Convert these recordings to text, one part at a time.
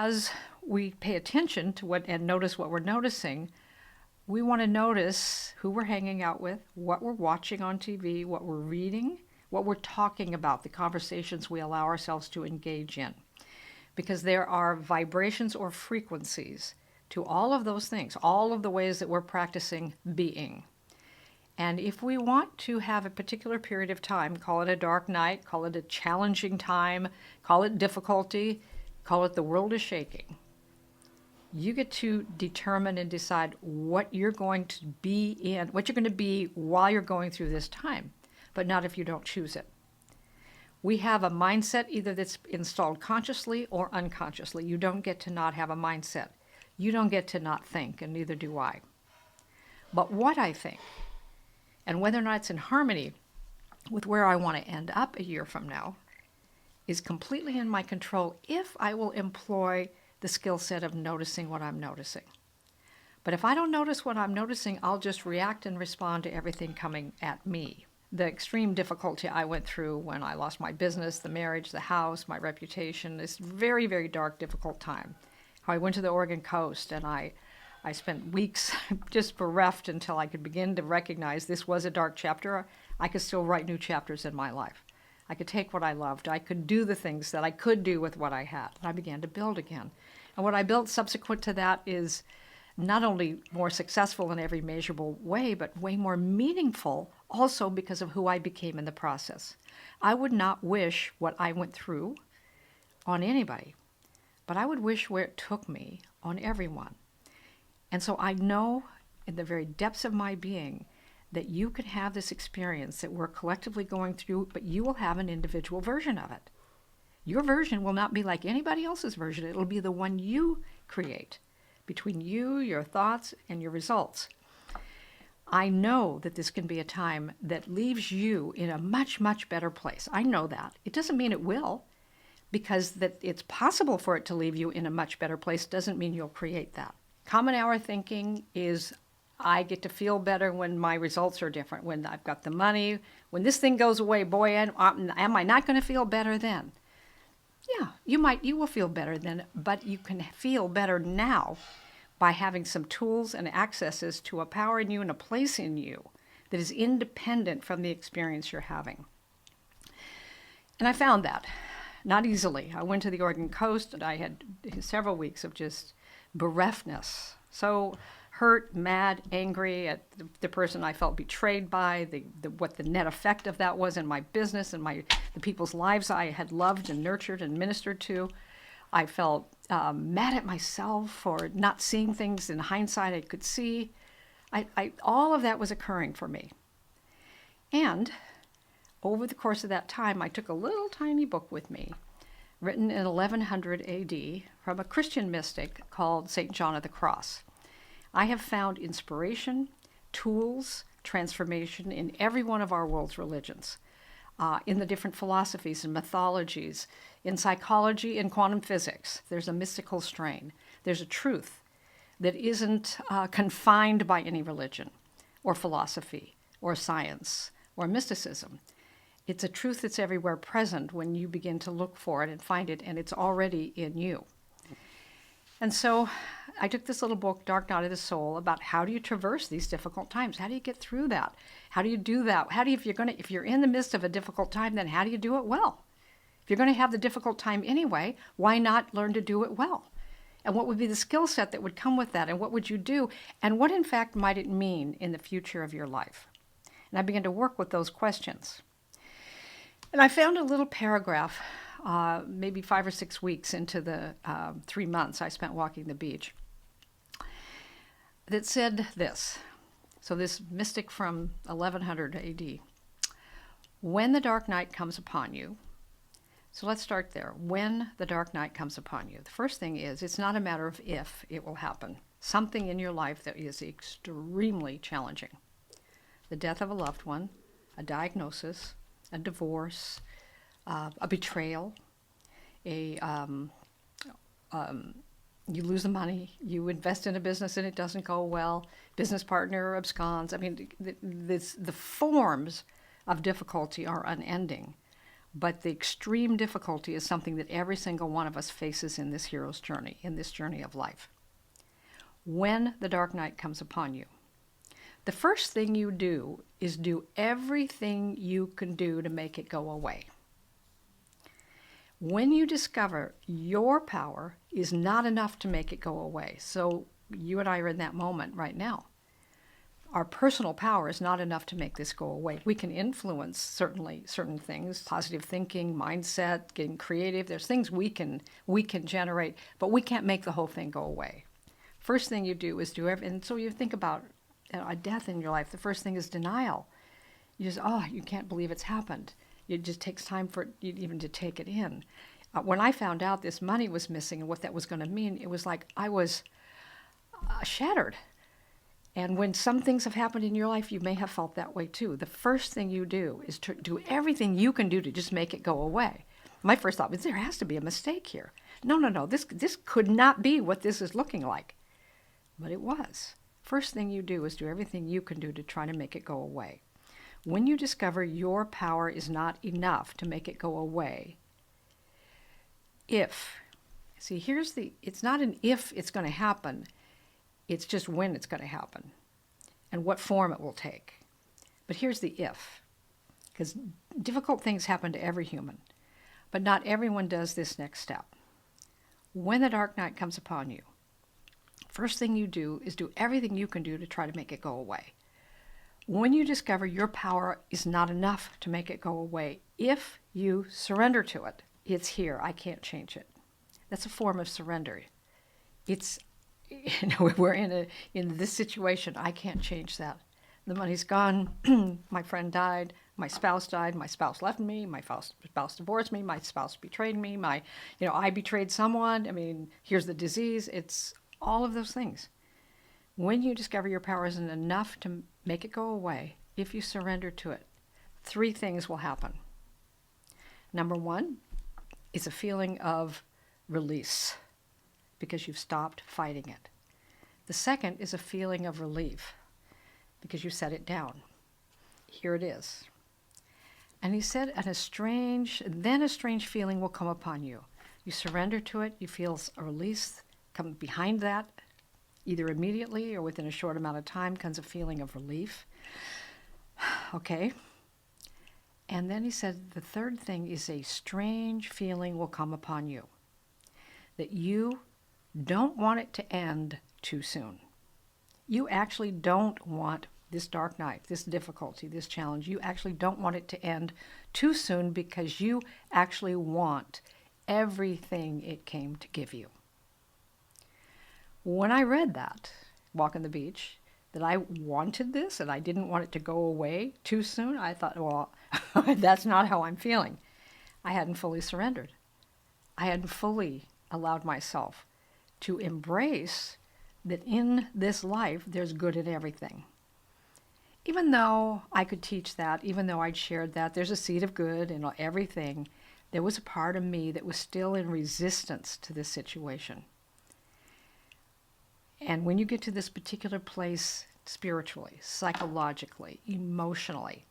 as we pay attention to what and notice what we're noticing, we want to notice who we're hanging out with, what we're watching on TV, what we're reading, what we're talking about, the conversations we allow ourselves to engage in. Because there are vibrations or frequencies to all of those things, all of the ways that we're practicing being. And if we want to have a particular period of time, call it a dark night, call it a challenging time, call it difficulty, call it the world is shaking, you get to determine and decide what you're going to be in, what you're going to be while you're going through this time, but not if you don't choose it. We have a mindset either that's installed consciously or unconsciously. You don't get to not have a mindset. You don't get to not think, and neither do I. But what I think, and whether or not it's in harmony with where I want to end up a year from now, is completely in my control if I will employ the skill set of noticing what I'm noticing. But if I don't notice what I'm noticing, I'll just react and respond to everything coming at me. The extreme difficulty I went through when I lost my business, the marriage, the house, my reputation, this very, very dark, difficult time. How I went to the Oregon coast and I spent weeks just bereft until I could begin to recognize this was a dark chapter. I could still write new chapters in my life. I could take what I loved. I could do the things that I could do with what I had. And I began to build again. And what I built subsequent to that is not only more successful in every measurable way, but way more meaningful also because of who I became in the process. I would not wish what I went through on anybody, but I would wish where it took me on everyone. And so I know in the very depths of my being that you can have this experience that we're collectively going through, but you will have an individual version of it. Your version will not be like anybody else's version. It'll be the one you create between you, your thoughts, and your results. I know that this can be a time that leaves you in a much, much better place. I know that. It doesn't mean it will, because that it's possible for it to leave you in a much better place doesn't mean you'll create that. Common hour thinking is I get to feel better when my results are different, when I've got the money, when this thing goes away, boy, am I not going to feel better then? Yeah, you will feel better then, but you can feel better now by having some tools and accesses to a power in you and a place in you that is independent from the experience you're having. And I found that, not easily. I went to the Oregon coast and I had several weeks of just bereftness. So hurt, mad, angry at the person I felt betrayed by, what the net effect of that was in my business and the people's lives I had loved and nurtured and ministered to. I felt mad at myself for not seeing things in hindsight I could see. All of that was occurring for me. And over the course of that time, I took a little tiny book with me, written in 1100 AD from a Christian mystic called St. John of the Cross. I have found inspiration, tools, transformation in every one of our world's religions, in the different philosophies and mythologies, in psychology and quantum physics. There's a mystical strain. There's a truth that isn't confined by any religion or philosophy or science or mysticism. It's a truth that's everywhere present when you begin to look for it and find it, and it's already in you. And so I took this little book, Dark Night of the Soul, about how do you traverse these difficult times? How do you get through that? How do you do that? If you're in the midst of a difficult time, then how do you do it well? If you're going to have the difficult time anyway, why not learn to do it well? And what would be the skill set that would come with that? And what would you do? And what, in fact, might it mean in the future of your life? And I began to work with those questions. And I found a little paragraph maybe 5 or 6 weeks into the 3 months I spent walking the beach, that said this. So this mystic from 1100 AD. When the dark night comes upon you, so let's start there. When the dark night comes upon you, the first thing is it's not a matter of if it will happen. Something in your life that is extremely challenging. The death of a loved one, a diagnosis, a divorce, a betrayal, you lose the money, you invest in a business and it doesn't go well, business partner absconds. I mean, the forms of difficulty are unending. But the extreme difficulty is something that every single one of us faces in this hero's journey, in this journey of life. When the dark night comes upon you, the first thing you do is do everything you can do to make it go away. When you discover your power is not enough to make it go away, so you and I are in that moment right now. Our personal power is not enough to make this go away. We can influence, certainly, certain things, positive thinking, mindset, getting creative. There's things we can generate, but we can't make the whole thing go away. First thing you do is and so you think about a death in your life. The first thing is denial. You just, you can't believe it's happened. It just takes time for it even to take it in. When I found out this money was missing and what that was going to mean, it was like I was shattered. And when some things have happened in your life, you may have felt that way too. The first thing you do is to do everything you can do to just make it go away. My first thought was, there has to be a mistake here. No, this could not be what this is looking like. But it was. First thing you do is do everything you can do to try to make it go away. When you discover your power is not enough to make it go away, it's not an if it's going to happen, it's just when it's going to happen and what form it will take. But here's the if, because difficult things happen to every human, but not everyone does this next step. When the dark night comes upon you, first thing you do is do everything you can do to try to make it go away. When you discover your power is not enough to make it go away, if you surrender to it, it's here, I can't change it. That's a form of surrender. It's, we're in this situation, I can't change that. The money's gone, my friend died, my spouse died, my spouse left me, my spouse divorced me, my spouse betrayed me, I betrayed someone, here's the disease, it's all of those things. When you discover your power isn't enough to make it go away, if you surrender to it, 3 things will happen. Number 1 is a feeling of release because you've stopped fighting it. The second is a feeling of relief because you set it down. Here it is. And he said, then a strange feeling will come upon you. You surrender to it, you feel a release. Come behind that, either immediately or within a short amount of time, comes a feeling of relief. Okay. And then he said, the third thing is a strange feeling will come upon you, that you don't want it to end too soon. You actually don't want this dark night, this difficulty, this challenge, you actually don't want it to end too soon because you actually want everything it came to give you. When I read that, Walk on the Beach, that I wanted this and I didn't want it to go away too soon, I thought, well, that's not how I'm feeling. I hadn't fully surrendered. I hadn't fully allowed myself to embrace that in this life there's good in everything. Even though I could teach that, even though I'd shared that, there's a seed of good in everything, there was a part of me that was still in resistance to this situation. And when you get to this particular place spiritually, psychologically, emotionally,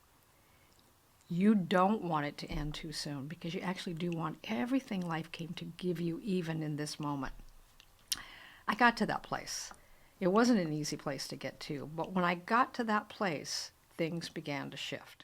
you don't want it to end too soon because you actually do want everything life came to give you even in this moment. I got to that place. It wasn't an easy place to get to, but when I got to that place, things began to shift.